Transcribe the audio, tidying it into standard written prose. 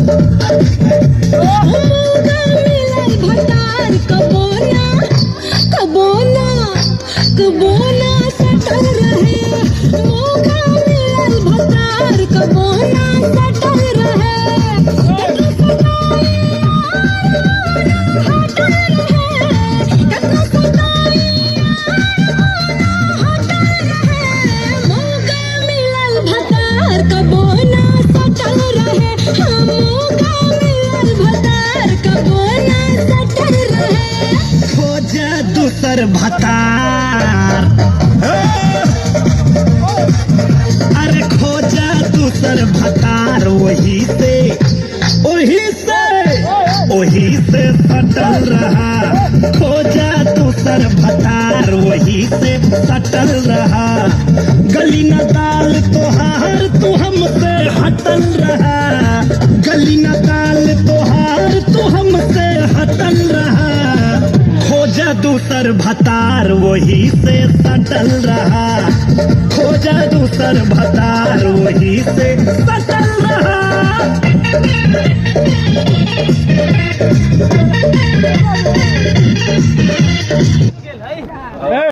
मौका मिलल भतार कबो ना सटल रहे। मौका मिलल भतार कबो ना सटल रहे। मौका मिलल भतार कबो ना सटल रहे। मौका मिलल भतार कबो ना सटल रहे। खोजा दूसर भतार, अरे खोजा दूसर भतार वही से सटल रहा। खोजा दूसर भतार वही से सटल रहा। गली न दाल तोहार तू हमसे हटल रहा। गली न दाल तोहार तू हमसे हटल रहा। खोजा दूसर भतार वही से सटल रहा। खोजा दूसर भतार वही से सटल रहा।